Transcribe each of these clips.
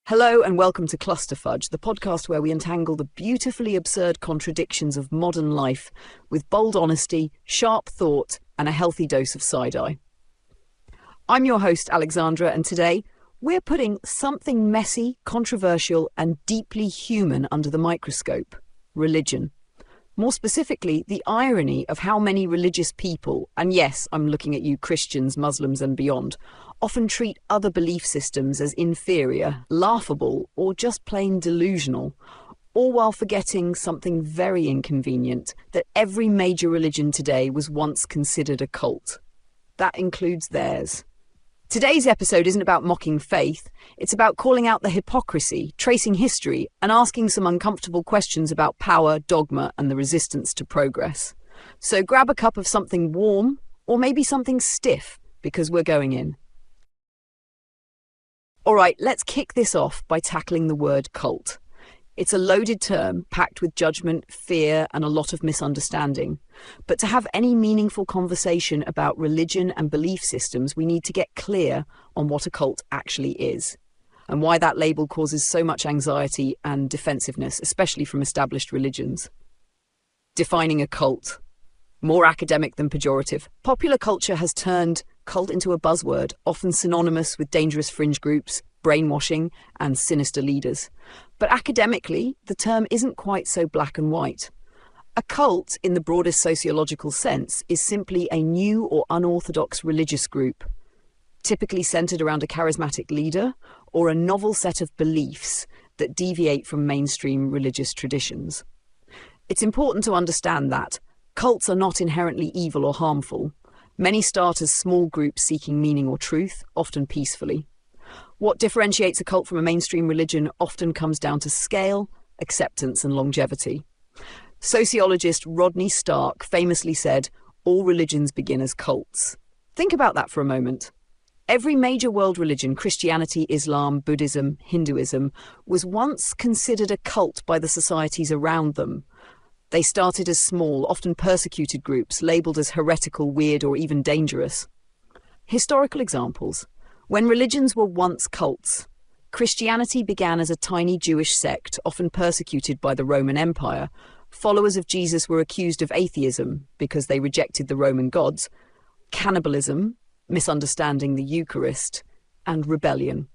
Hello and welcome to Cluster Fudge, the podcast where we untangle the beautifully absurd contradictions of modern life with bold honesty, sharp thought, and a healthy dose of side-eye. I'm your host, Alexandra, and today we're putting something messy, controversial, and deeply human under the microscope: religion. More specifically, the irony of how many religious people, and yes, I'm looking at you Christians, Muslims and beyond, often treat other belief systems as inferior, laughable, or just plain delusional, all while forgetting something very inconvenient, that every major religion today was once considered a cult. That includes theirs. Today's episode isn't about mocking faith, it's about calling out the hypocrisy, tracing history, and asking some uncomfortable questions about power, dogma, and the resistance to progress. So grab a cup of something warm, or maybe something stiff, because we're going in. All right, let's kick this off by tackling the word cult. It's a loaded term, packed with judgment, fear, and a lot of misunderstanding. But to have any meaningful conversation about religion and belief systems, we need to get clear on what a cult actually is, and why that label causes so much anxiety and defensiveness, especially from established religions. Defining a cult. More academic than pejorative, popular culture has turned cult into a buzzword, often synonymous with dangerous fringe groups, brainwashing, and sinister leaders. But academically, the term isn't quite so black and white. A cult, in the broadest sociological sense, is simply a new or unorthodox religious group, typically centered around a charismatic leader or a novel set of beliefs that deviate from mainstream religious traditions. It's important to understand that cults are not inherently evil or harmful. Many start as small groups seeking meaning or truth, often peacefully. What differentiates a cult from a mainstream religion often comes down to scale, acceptance, and longevity. Sociologist Rodney Stark famously said, "All religions begin as cults." Think about that for a moment. Every major world religion, Christianity, Islam, Buddhism, Hinduism, was once considered a cult by the societies around them. They started as small, often persecuted groups, labelled as heretical, weird, or even dangerous. Historical examples. When religions were once cults, Christianity began as a tiny Jewish sect, often persecuted by the Roman Empire. Followers of Jesus were accused of atheism because they rejected the Roman gods, cannibalism, misunderstanding the Eucharist, and rebellion.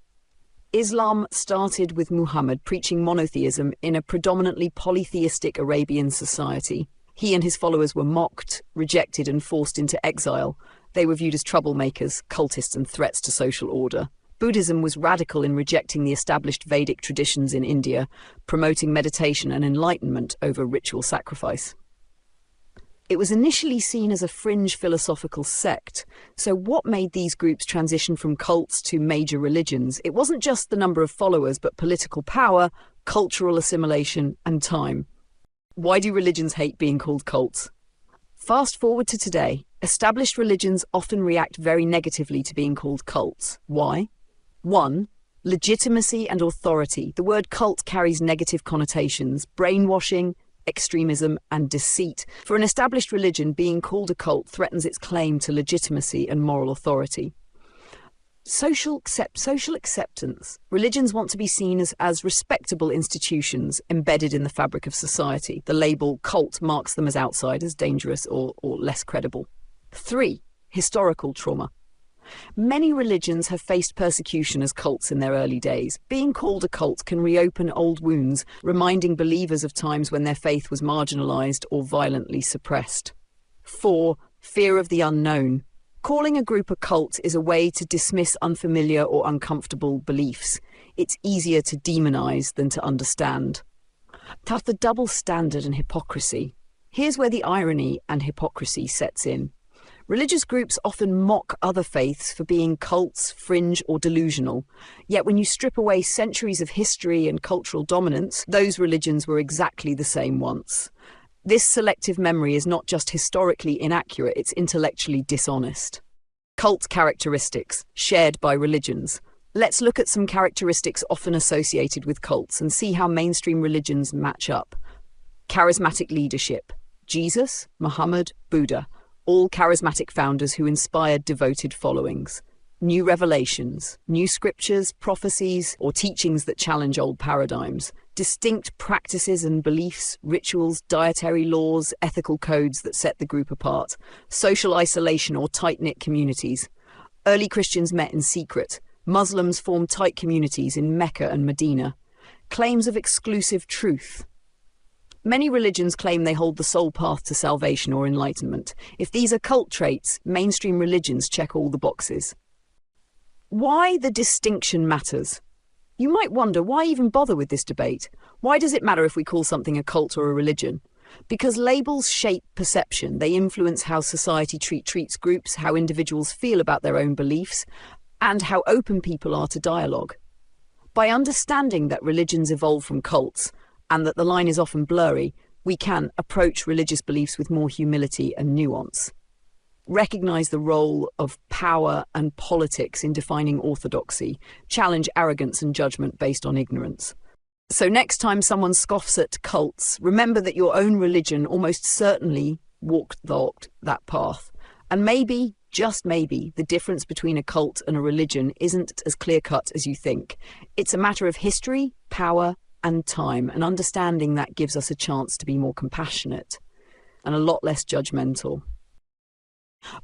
Islam started with Muhammad preaching monotheism in a predominantly polytheistic Arabian society. He and his followers were mocked, rejected, and forced into exile. They were viewed as troublemakers, cultists, and threats to social order. Buddhism was radical in rejecting the established Vedic traditions in India, promoting meditation and enlightenment over ritual sacrifice. It was initially seen as a fringe philosophical sect. So what made these groups transition from cults to major religions? It wasn't just the number of followers, but political power, cultural assimilation, and time. Why do religions hate being called cults? Fast forward to today, established religions often react very negatively to being called cults. Why? 1. Legitimacy and authority. The word cult carries negative connotations: brainwashing, extremism, and deceit. For an established religion, being called a cult threatens its claim to legitimacy and moral authority. Social acceptance. Religions want to be seen as respectable institutions embedded in the fabric of society. The label cult marks them as outsiders, dangerous, or less credible. 3. Historical trauma. Many religions have faced persecution as cults in their early days. Being called a cult can reopen old wounds, reminding believers of times when their faith was marginalized or violently suppressed. 4. Fear of the unknown. Calling a group a cult is a way to dismiss unfamiliar or uncomfortable beliefs. It's easier to demonize than to understand. That's the double standard and hypocrisy. Here's where the irony and hypocrisy sets in. Religious groups often mock other faiths for being cults, fringe, or delusional. Yet when you strip away centuries of history and cultural dominance, those religions were exactly the same once. This selective memory is not just historically inaccurate, it's intellectually dishonest. Cult characteristics, shared by religions. Let's look at some characteristics often associated with cults and see how mainstream religions match up. Charismatic leadership. Jesus, Muhammad, Buddha, all charismatic founders who inspired devoted followings. new revelations, new scriptures, prophecies, or teachings that challenge old paradigms, distinct practices and beliefs, rituals, dietary laws, ethical codes that set the group apart, social isolation or tight-knit communities. Early Christians met in secret. Muslims formed tight communities in Mecca and Medina. Claims of exclusive truth. Many religions claim they hold the sole path to salvation or enlightenment. If these are cult traits, mainstream religions check all the boxes. Why the distinction matters. You might wonder, why even bother with this debate? Why does it matter if we call something a cult or a religion? Because labels shape perception. They influence how society treats groups, how individuals feel about their own beliefs, and how open people are to dialogue. By understanding that religions evolve from cults, and that the line is often blurry, we can approach religious beliefs with more humility and nuance. Recognize the role of power and politics in defining orthodoxy, challenge arrogance and judgment based on ignorance. So next time someone scoffs at cults, remember that your own religion almost certainly walked that path. And maybe, just maybe, the difference between a cult and a religion isn't as clear-cut as you think. It's a matter of history, power, and time, and understanding that gives us a chance to be more compassionate and a lot less judgmental.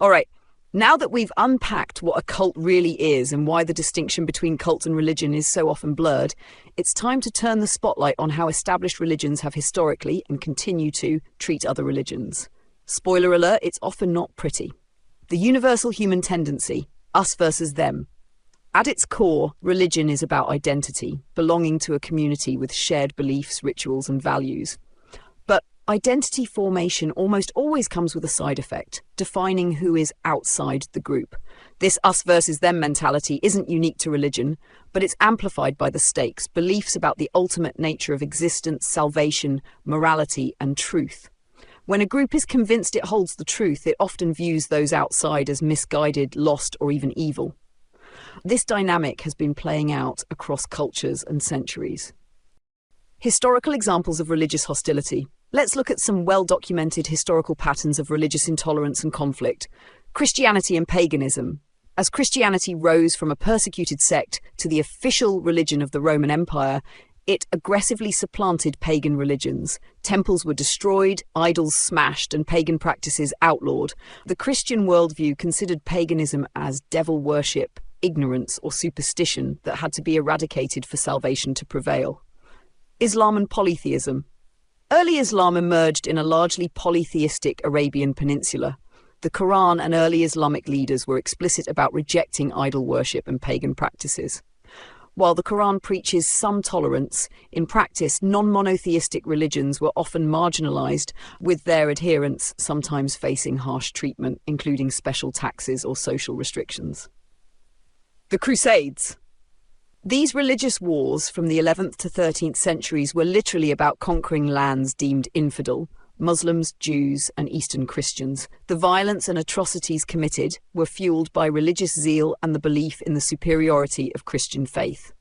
All right, now that we've unpacked what a cult really is and why the distinction between cult and religion is so often blurred, it's time to turn the spotlight on how established religions have historically and continue to treat other religions. Spoiler alert, it's often not pretty. The universal human tendency, us versus them. At its core, religion is about identity, belonging to a community with shared beliefs, rituals, and values. But identity formation almost always comes with a side effect, defining who is outside the group. This us versus them mentality isn't unique to religion, but it's amplified by the stakes, beliefs about the ultimate nature of existence, salvation, morality, and truth. When a group is convinced it holds the truth, it often views those outside as misguided, lost, or even evil. This dynamic has been playing out across cultures and centuries. Historical examples of religious hostility. Let's look at some well-documented historical patterns of religious intolerance and conflict. Christianity and paganism. As Christianity rose from a persecuted sect to the official religion of the Roman Empire, it aggressively supplanted pagan religions. Temples were destroyed, idols smashed, and pagan practices outlawed. The Christian worldview considered paganism as devil worship, ignorance, or superstition that had to be eradicated for salvation to prevail. Islam and polytheism. Early Islam emerged in a largely polytheistic Arabian peninsula. The Quran and early Islamic leaders were explicit about rejecting idol worship and pagan practices. While the Quran preaches some tolerance, in practice, non-monotheistic religions were often marginalized, with their adherents sometimes facing harsh treatment, including special taxes or social restrictions. The Crusades. These religious wars from the 11th to 13th centuries were literally about conquering lands deemed infidel, Muslims, Jews, and Eastern Christians. The violence and atrocities committed were fueled by religious zeal and the belief in the superiority of Christian faith.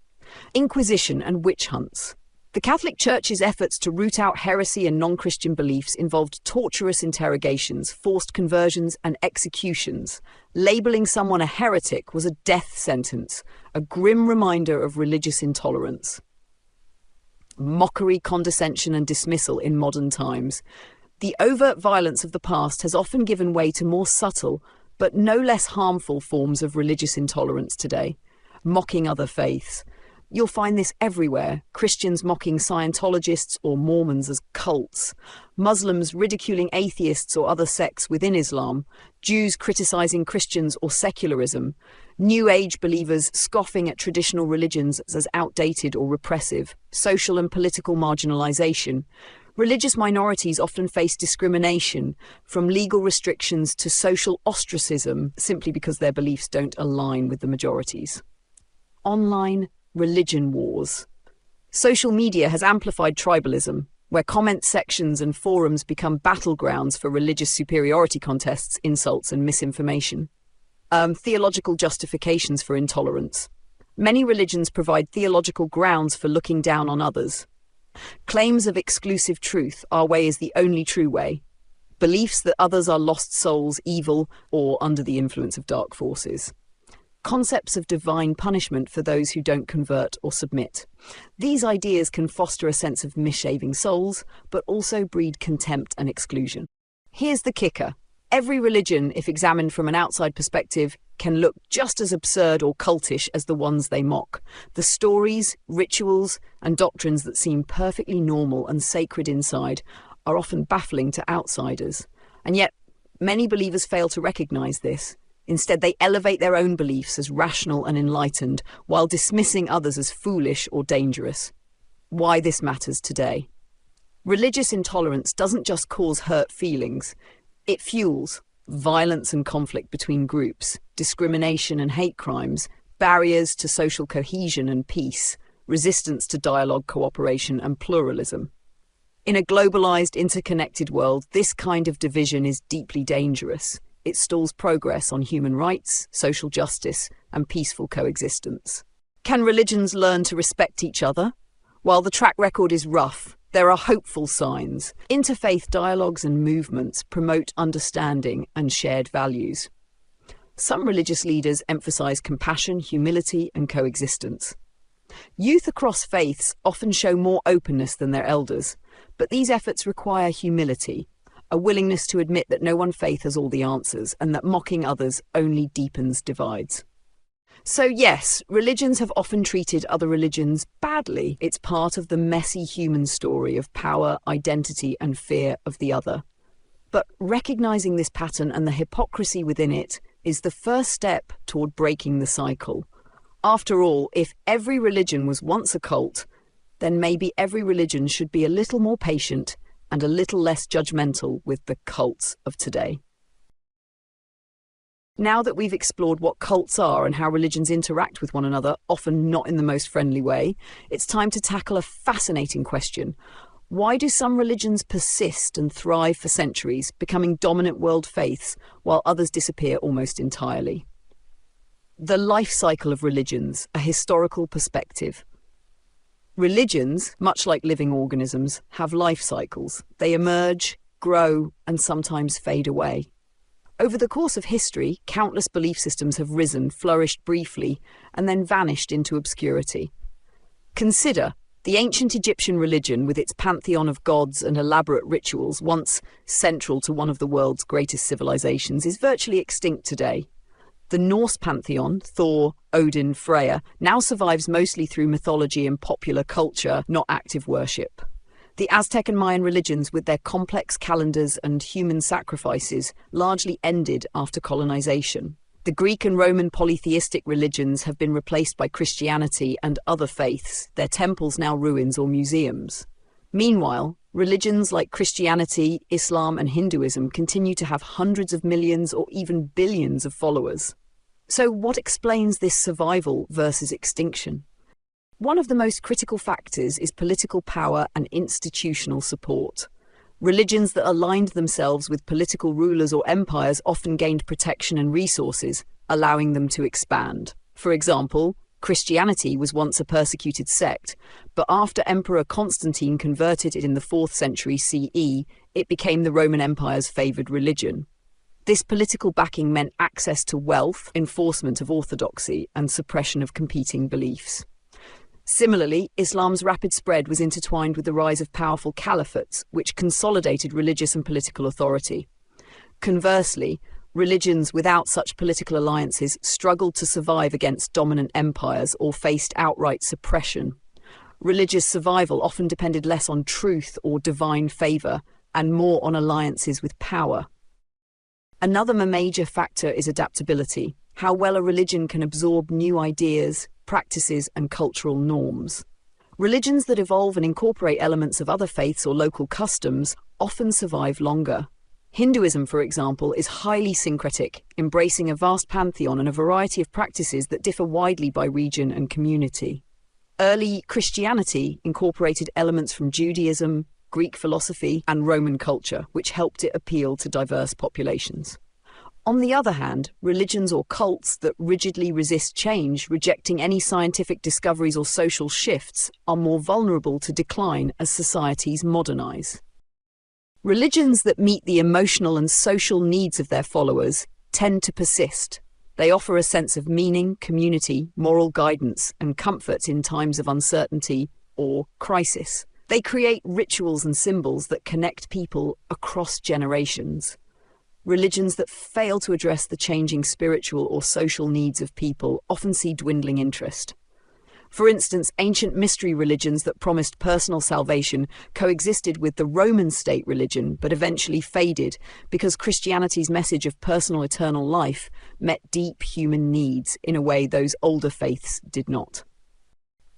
Inquisition and witch hunts. The Catholic Church's efforts to root out heresy and non-Christian beliefs involved torturous interrogations, forced conversions, and executions. Labeling someone a heretic was a death sentence, a grim reminder of religious intolerance. Mockery, condescension, and dismissal in modern times. The overt violence of the past has often given way to more subtle, but no less harmful forms of religious intolerance today. Mocking other faiths. You'll find this everywhere. Christians mocking Scientologists or Mormons as cults. Muslims ridiculing atheists or other sects within Islam. Jews criticizing Christians or secularism. New Age believers scoffing at traditional religions as outdated or repressive. Social and political marginalization. Religious minorities often face discrimination, from legal restrictions to social ostracism, simply because their beliefs don't align with the majorities. Online religion wars. Social media has amplified tribalism, where comment sections and forums become battlegrounds for religious superiority contests, insults, and misinformation. Theological justifications for intolerance. Many religions provide theological grounds for looking down on others. Claims of exclusive truth, our way is the only true way. Beliefs that others are lost souls, evil, or under the influence of dark forces. concepts of divine punishment for those who don't convert or submit. These ideas can foster a sense of misshaving souls, but also breed contempt and exclusion. Here's the kicker. Every religion, if examined from an outside perspective, can look just as absurd or cultish as the ones they mock. The stories, rituals, and doctrines that seem perfectly normal and sacred inside are often baffling to outsiders. And yet, many believers fail to recognize this. Instead, they elevate their own beliefs as rational and enlightened, while dismissing others as foolish or dangerous. Why this matters today. Religious intolerance doesn't just cause hurt feelings. It fuels violence and conflict between groups, discrimination and hate crimes, barriers to social cohesion and peace, resistance to dialogue, cooperation, and pluralism. In a globalized, interconnected world, this kind of division is deeply dangerous. It stalls progress on human rights, social justice, and peaceful coexistence. Can religions learn to respect each other? While the track record is rough, there are hopeful signs. Interfaith dialogues and movements promote understanding and shared values. Some religious leaders emphasize compassion, humility, and coexistence. Youth across faiths often show more openness than their elders, but these efforts require humility, a willingness to admit that no one faith has all the answers and that mocking others only deepens divides. So yes, religions have often treated other religions badly. It's part of the messy human story of power, identity, and fear of the other. But recognizing this pattern and the hypocrisy within it is the first step toward breaking the cycle. After all, if every religion was once a cult, then maybe every religion should be a little more patient and a little less judgmental with the cults of today. Now that we've explored what cults are and how religions interact with one another, often not in the most friendly way, it's time to tackle a fascinating question. Why do some religions persist and thrive for centuries, becoming dominant world faiths, while others disappear almost entirely? The life cycle of religions, a historical perspective. Religions, much like living organisms, have life cycles. They emerge, grow, and sometimes fade away. Over the course of history, countless belief systems have risen, flourished briefly, and then vanished into obscurity. Consider the ancient Egyptian religion with its pantheon of gods and elaborate rituals, once central to one of the world's greatest civilizations, is virtually extinct today. The Norse pantheon, Thor, Odin, Freya, now survives mostly through mythology and popular culture, not active worship. The Aztec and Mayan religions, with their complex calendars and human sacrifices, largely ended after colonization. The Greek and Roman polytheistic religions have been replaced by Christianity and other faiths, their temples now ruins or museums. Meanwhile, religions like Christianity, Islam, and Hinduism continue to have hundreds of millions or even billions of followers. So what explains this survival versus extinction? One of the most critical factors is political power and institutional support. Religions that aligned themselves with political rulers or empires often gained protection and resources, allowing them to expand. For example, Christianity was once a persecuted sect, but after Emperor Constantine converted it in the 4th century CE, it became the Roman Empire's favoured religion. This political backing meant access to wealth, enforcement of orthodoxy, and suppression of competing beliefs. Similarly, Islam's rapid spread was intertwined with the rise of powerful caliphates, which consolidated religious and political authority. Conversely, religions without such political alliances struggled to survive against dominant empires or faced outright suppression. Religious survival often depended less on truth or divine favour and more on alliances with power. Another major factor is adaptability, how well a religion can absorb new ideas, practices, and cultural norms. Religions that evolve and incorporate elements of other faiths or local customs often survive longer. Hinduism, for example, is highly syncretic, embracing a vast pantheon and a variety of practices that differ widely by region and community. Early Christianity incorporated elements from Judaism, Greek philosophy, and Roman culture, which helped it appeal to diverse populations. On the other hand, religions or cults that rigidly resist change, rejecting any scientific discoveries or social shifts, are more vulnerable to decline as societies modernize. Religions that meet the emotional and social needs of their followers tend to persist. They offer a sense of meaning, community, moral guidance, and comfort in times of uncertainty or crisis. They create rituals and symbols that connect people across generations. Religions that fail to address the changing spiritual or social needs of people often see dwindling interest. For instance, ancient mystery religions that promised personal salvation coexisted with the Roman state religion, but eventually faded because Christianity's message of personal eternal life met deep human needs in a way those older faiths did not.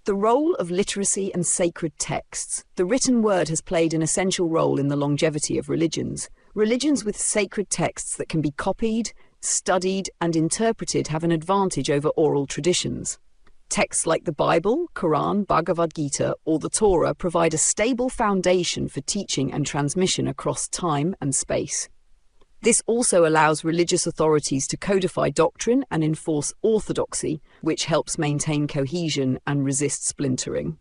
The role of literacy and sacred texts. The written word has played an essential role in the longevity of religions. Religions with sacred texts that can be copied, studied, and interpreted have an advantage over oral traditions. Texts like the Bible, Quran, Bhagavad Gita, or the Torah provide a stable foundation for teaching and transmission across time and space. This also allows religious authorities to codify doctrine and enforce orthodoxy, which helps maintain cohesion and resist splintering.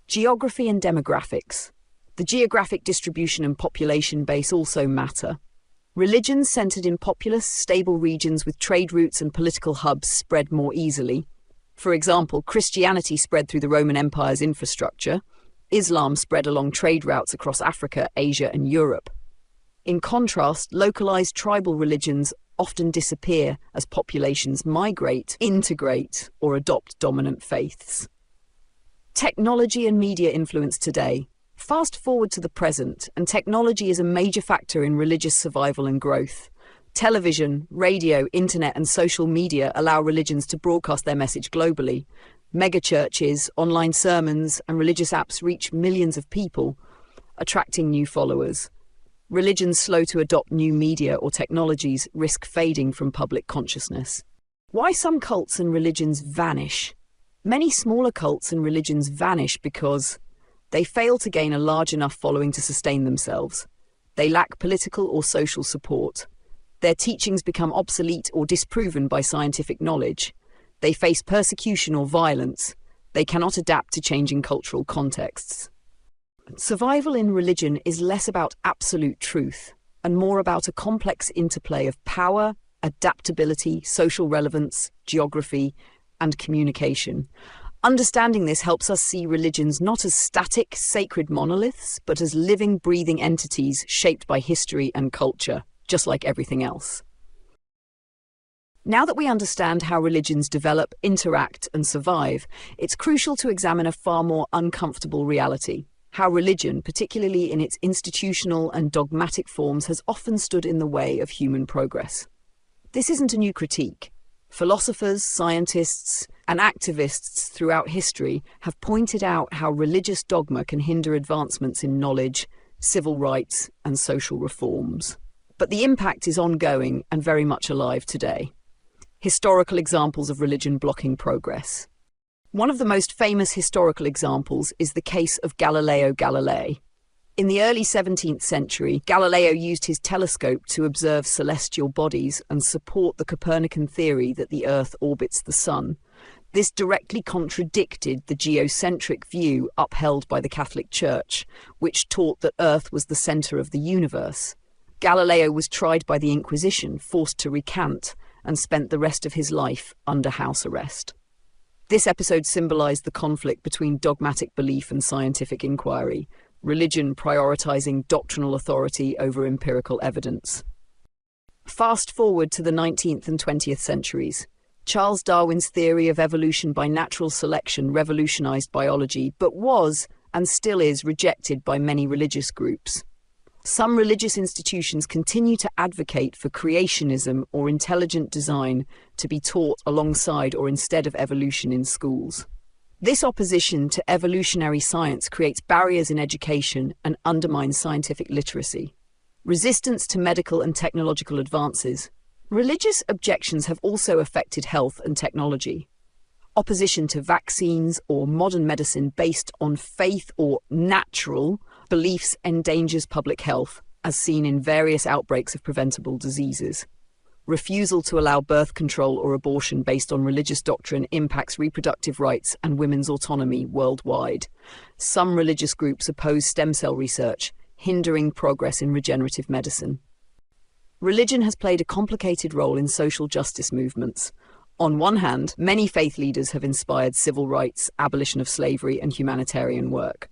Geography and demographics. The geographic distribution and population base also matter. Religions centered in populous, stable regions with trade routes and political hubs spread more easily. For example, Christianity spread through the Roman Empire's infrastructure. Islam spread along trade routes across Africa, Asia, and Europe. In contrast, localized tribal religions often disappear as populations migrate, integrate, or adopt dominant faiths. Technology and media influence today. Fast forward to the present, and technology is a major factor in religious survival and growth. Television, radio, internet, and social media allow religions to broadcast their message globally. Megachurches, online sermons, and religious apps reach millions of people, attracting new followers. Religions slow to adopt new media or technologies risk fading from public consciousness. Why some cults and religions vanish? Many smaller cults and religions vanish because they fail to gain a large enough following to sustain themselves. They lack political or social support. Their teachings become obsolete or disproven by scientific knowledge. They face persecution or violence. They cannot adapt to changing cultural contexts. Survival in religion is less about absolute truth and more about a complex interplay of power, adaptability, social relevance, geography, and communication. Understanding this helps us see religions not as static, sacred monoliths, but as living, breathing entities shaped by history and culture, just like everything else. Now that we understand how religions develop, interact, and survive, it's crucial to examine a far more uncomfortable reality: how religion, particularly in its institutional and dogmatic forms, has often stood in the way of human progress. This isn't a new critique. Philosophers, scientists, and activists throughout history have pointed out how religious dogma can hinder advancements in knowledge, civil rights, and social reforms. But the impact is ongoing and very much alive today. Historical examples of religion blocking progress. One of the most famous historical examples is the case of Galileo Galilei. In the early 17th century, Galileo used his telescope to observe celestial bodies and support the Copernican theory that the Earth orbits the Sun. This directly contradicted the geocentric view upheld by the Catholic Church, which taught that Earth was the center of the universe. Galileo was tried by the Inquisition, forced to recant, and spent the rest of his life under house arrest. This episode symbolized the conflict between dogmatic belief and scientific inquiry, religion prioritizing doctrinal authority over empirical evidence. Fast forward to the 19th and 20th centuries. Charles Darwin's theory of evolution by natural selection revolutionized biology, but was, and still is, rejected by many religious groups. Some religious institutions continue to advocate for creationism or intelligent design to be taught alongside or instead of evolution in schools. This opposition to evolutionary science creates barriers in education and undermines scientific literacy. Resistance to medical and technological advances. Religious objections have also affected health and technology. Opposition to vaccines or modern medicine based on faith or natural beliefs endangers public health, as seen in various outbreaks of preventable diseases. Refusal to allow birth control or abortion based on religious doctrine impacts reproductive rights and women's autonomy worldwide. Some religious groups oppose stem cell research, hindering progress in regenerative medicine. Religion has played a complicated role in social justice movements. On one hand, many faith leaders have inspired civil rights, abolition of slavery, and humanitarian work.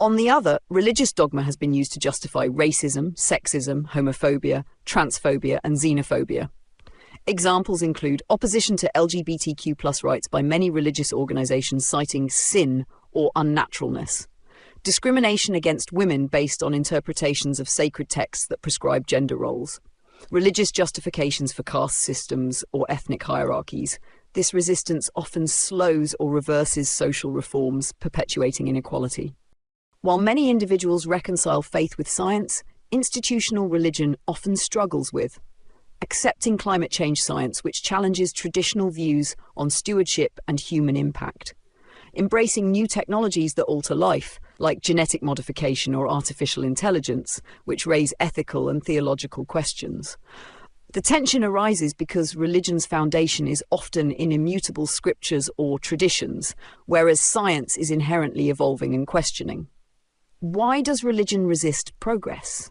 On the other, religious dogma has been used to justify racism, sexism, homophobia, transphobia, and xenophobia. Examples include opposition to LGBTQ+ rights by many religious organizations citing sin or unnaturalness, discrimination against women based on interpretations of sacred texts that prescribe gender roles, religious justifications for caste systems or ethnic hierarchies. This resistance often slows or reverses social reforms, perpetuating inequality. While many individuals reconcile faith with science, institutional religion often struggles with accepting climate change science, which challenges traditional views on stewardship and human impact, embracing new technologies that alter life, like genetic modification or artificial intelligence, which raise ethical and theological questions. The tension arises because religion's foundation is often in immutable scriptures or traditions, whereas science is inherently evolving and questioning. Why does religion resist progress?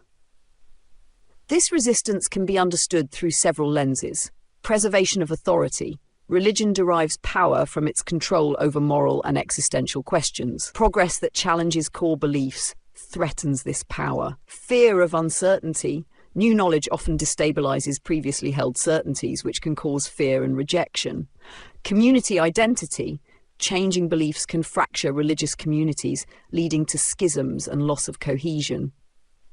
This resistance can be understood through several lenses. Preservation of authority. Religion derives power from its control over moral and existential questions. Progress that challenges core beliefs threatens this power. Fear of uncertainty. New knowledge often destabilizes previously held certainties, which can cause fear and rejection. Community identity. Changing beliefs can fracture religious communities, leading to schisms and loss of cohesion.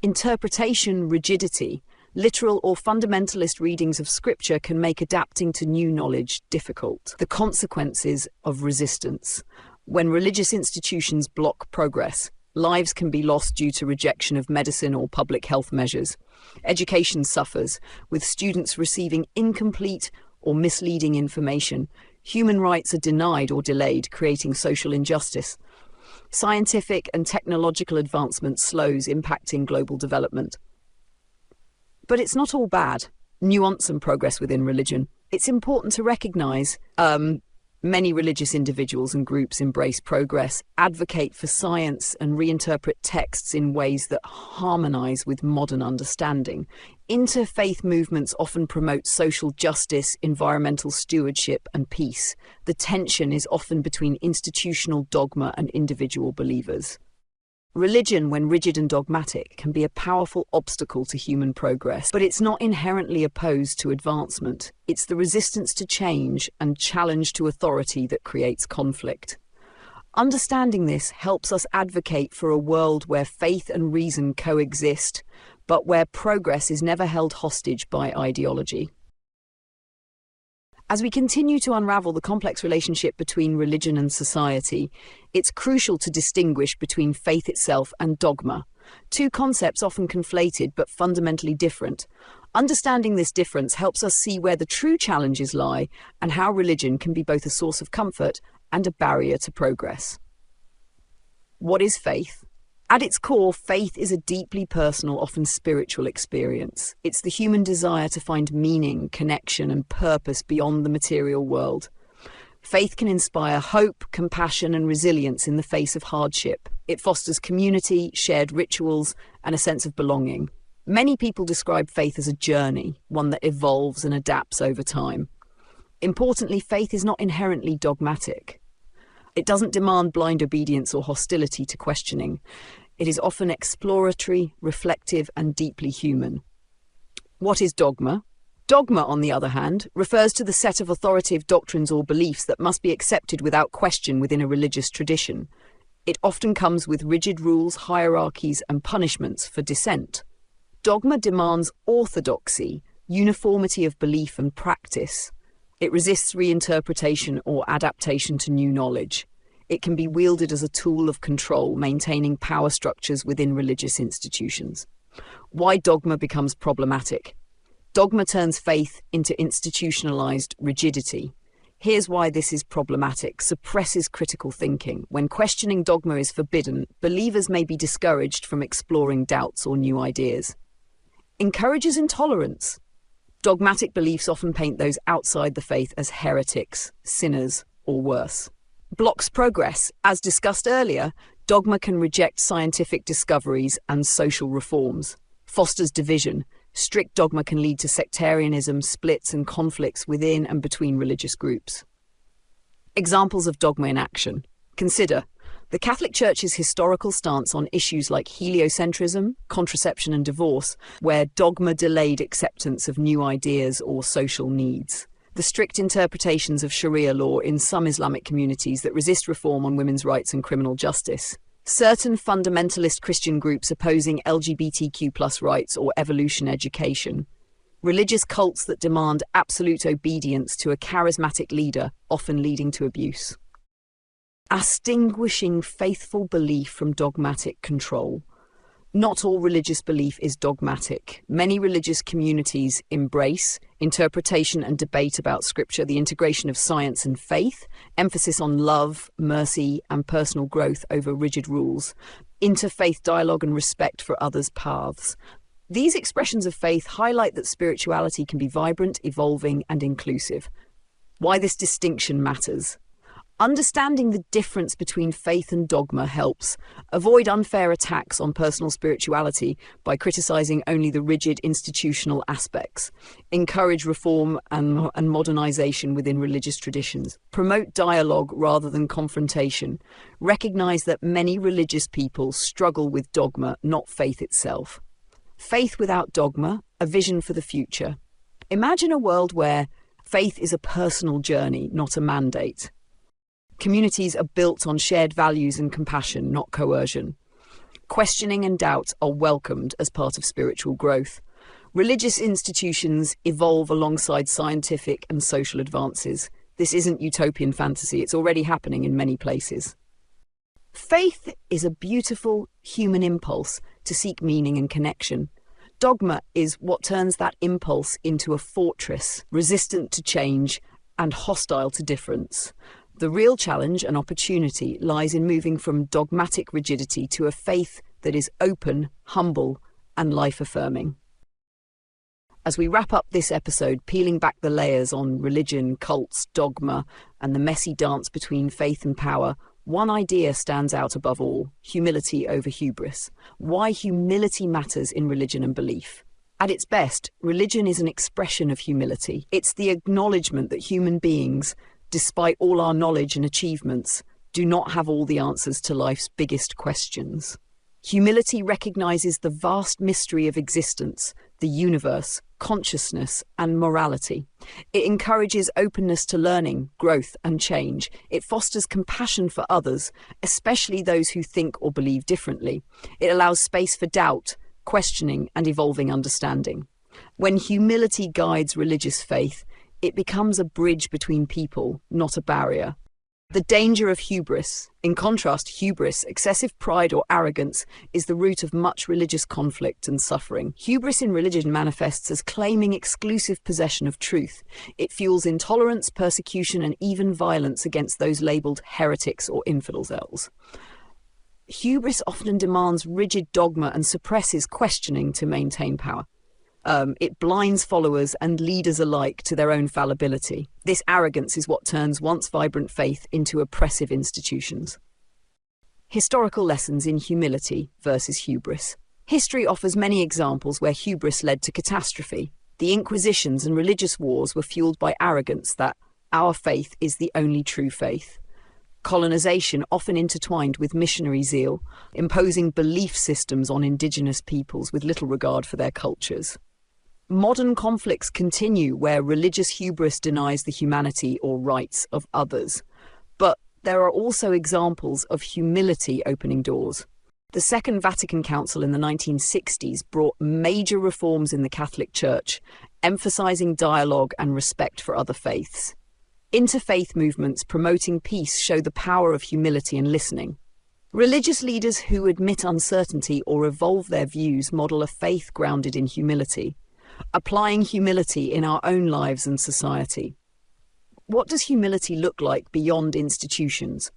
Interpretation rigidity. Literal or fundamentalist readings of scripture can make adapting to new knowledge difficult. The consequences of resistance. When religious institutions block progress, lives can be lost due to rejection of medicine or public health measures. Education suffers, with students receiving incomplete or misleading information. Human rights are denied or delayed, creating social injustice. Scientific and technological advancement slows, impacting global development. But it's not all bad. Nuance and progress within religion. It's important to recognize many religious individuals and groups embrace progress, advocate for science, and reinterpret texts in ways that harmonize with modern understanding. Interfaith movements often promote social justice, environmental stewardship, and peace. The tension is often between institutional dogma and individual believers. Religion, when rigid and dogmatic, can be a powerful obstacle to human progress, but it's not inherently opposed to advancement. It's the resistance to change and challenge to authority that creates conflict. Understanding this helps us advocate for a world where faith and reason coexist, but where progress is never held hostage by ideology. As we continue to unravel the complex relationship between religion and society, it's crucial to distinguish between faith itself and dogma, two concepts often conflated but fundamentally different. Understanding this difference helps us see where the true challenges lie and how religion can be both a source of comfort and a barrier to progress. What is faith? At its core, faith is a deeply personal, often spiritual experience. It's the human desire to find meaning, connection, and purpose beyond the material world. Faith can inspire hope, compassion, and resilience in the face of hardship. It fosters community, shared rituals, and a sense of belonging. Many people describe faith as a journey, one that evolves and adapts over time. Importantly, faith is not inherently dogmatic. It doesn't demand blind obedience or hostility to questioning. It is often exploratory, reflective, and deeply human. What is dogma? Dogma, on the other hand, refers to the set of authoritative doctrines or beliefs that must be accepted without question within a religious tradition. It often comes with rigid rules, hierarchies, and punishments for dissent. Dogma demands orthodoxy, uniformity of belief and practice. It resists reinterpretation or adaptation to new knowledge. It can be wielded as a tool of control, maintaining power structures within religious institutions. Why dogma becomes problematic? Dogma turns faith into institutionalized rigidity. Here's why this is problematic: suppresses critical thinking. When questioning dogma is forbidden, believers may be discouraged from exploring doubts or new ideas. Encourages intolerance. Dogmatic beliefs often paint those outside the faith as heretics, sinners, or worse. Blocks progress. As discussed earlier, dogma can reject scientific discoveries and social reforms. Fosters division. Strict dogma can lead to sectarianism, splits, and conflicts within and between religious groups. Examples of dogma in action. Consider the Catholic Church's historical stance on issues like heliocentrism, contraception and divorce, where dogma delayed acceptance of new ideas or social needs. The strict interpretations of Sharia law in some Islamic communities that resist reform on women's rights and criminal justice. Certain fundamentalist Christian groups opposing LGBTQ+ rights or evolution education. Religious cults that demand absolute obedience to a charismatic leader, often leading to abuse. Distinguishing faithful belief from dogmatic control. Not all religious belief is dogmatic. Many religious communities embrace interpretation and debate about Scripture, the integration of science and faith, emphasis on love, mercy, and personal growth over rigid rules, interfaith dialogue and respect for others' paths. These expressions of faith highlight that spirituality can be vibrant, evolving, and inclusive. Why this distinction matters. Understanding the difference between faith and dogma helps avoid unfair attacks on personal spirituality by criticizing only the rigid institutional aspects, encourage reform and modernization within religious traditions, promote dialogue rather than confrontation, recognize that many religious people struggle with dogma, not faith itself. Faith without dogma, a vision for the future. Imagine a world where faith is a personal journey, not a mandate. Communities are built on shared values and compassion, not coercion. Questioning and doubt are welcomed as part of spiritual growth. Religious institutions evolve alongside scientific and social advances. This isn't utopian fantasy, it's already happening in many places. Faith is a beautiful human impulse to seek meaning and connection. Dogma is what turns that impulse into a fortress, resistant to change and hostile to difference. The real challenge and opportunity lies in moving from dogmatic rigidity to a faith that is open, humble, and life-affirming. As we wrap up this episode, peeling back the layers on religion, cults, dogma, and the messy dance between faith and power, one idea stands out above all: humility over hubris. Why humility matters in religion and belief. At its best, religion is an expression of humility. It's the acknowledgement that human beings, despite all our knowledge and achievements, do not have all the answers to life's biggest questions. Humility recognizes the vast mystery of existence, the universe, consciousness, and morality. It encourages openness to learning, growth, and change. It fosters compassion for others, especially those who think or believe differently. It allows space for doubt, questioning, and evolving understanding. When humility guides religious faith, it becomes a bridge between people, not a barrier. The danger of hubris. In contrast, hubris, excessive pride or arrogance, is the root of much religious conflict and suffering. Hubris in religion manifests as claiming exclusive possession of truth. It fuels intolerance, persecution, and even violence against those labelled heretics or infidels. Hubris often demands rigid dogma and suppresses questioning to maintain power. It blinds followers and leaders alike to their own fallibility. This arrogance is what turns once vibrant faith into oppressive institutions. Historical lessons in humility versus hubris. History offers many examples where hubris led to catastrophe. The Inquisitions and religious wars were fueled by arrogance that our faith is the only true faith. Colonization often intertwined with missionary zeal, imposing belief systems on indigenous peoples with little regard for their cultures. Modern conflicts continue where religious hubris denies the humanity or rights of others. But there are also examples of humility opening doors. The Second Vatican Council in the 1960s brought major reforms in the Catholic Church, emphasizing dialogue and respect for other faiths. Interfaith movements promoting peace show the power of humility and listening. Religious leaders who admit uncertainty or evolve their views model a faith grounded in humility. Applying humility in our own lives and society. What does humility look like beyond institutions?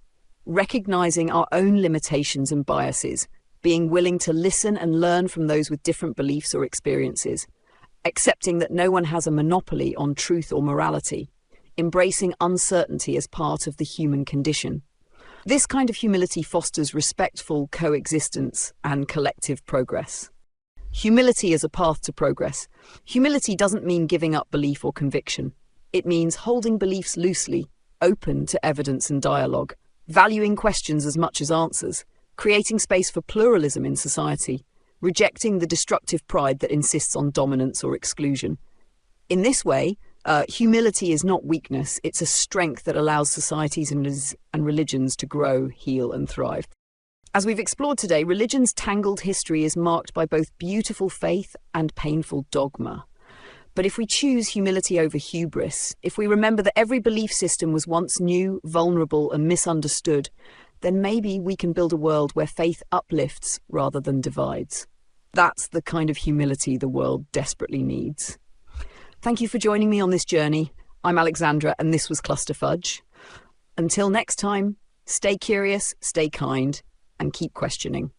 Recognizing our own limitations and biases, being willing to listen and learn from those with different beliefs or experiences, accepting that no one has a monopoly on truth or morality, embracing uncertainty as part of the human condition. This kind of humility fosters respectful coexistence and collective progress. Humility as a path to progress. Humility doesn't mean giving up belief or conviction. It means holding beliefs loosely, open to evidence and dialogue, valuing questions as much as answers, creating space for pluralism in society, rejecting the destructive pride that insists on dominance or exclusion. In this way, humility is not weakness, it's a strength that allows societies and religions to grow, heal, and thrive. As we've explored today, religion's tangled history is marked by both beautiful faith and painful dogma. But if we choose humility over hubris, if we remember that every belief system was once new, vulnerable, and misunderstood, then maybe we can build a world where faith uplifts rather than divides. That's the kind of humility the world desperately needs. Thank you for joining me on this journey. I'm Alexandra, and this was Cluster Fudge. Until next time, stay curious, stay kind, and keep questioning.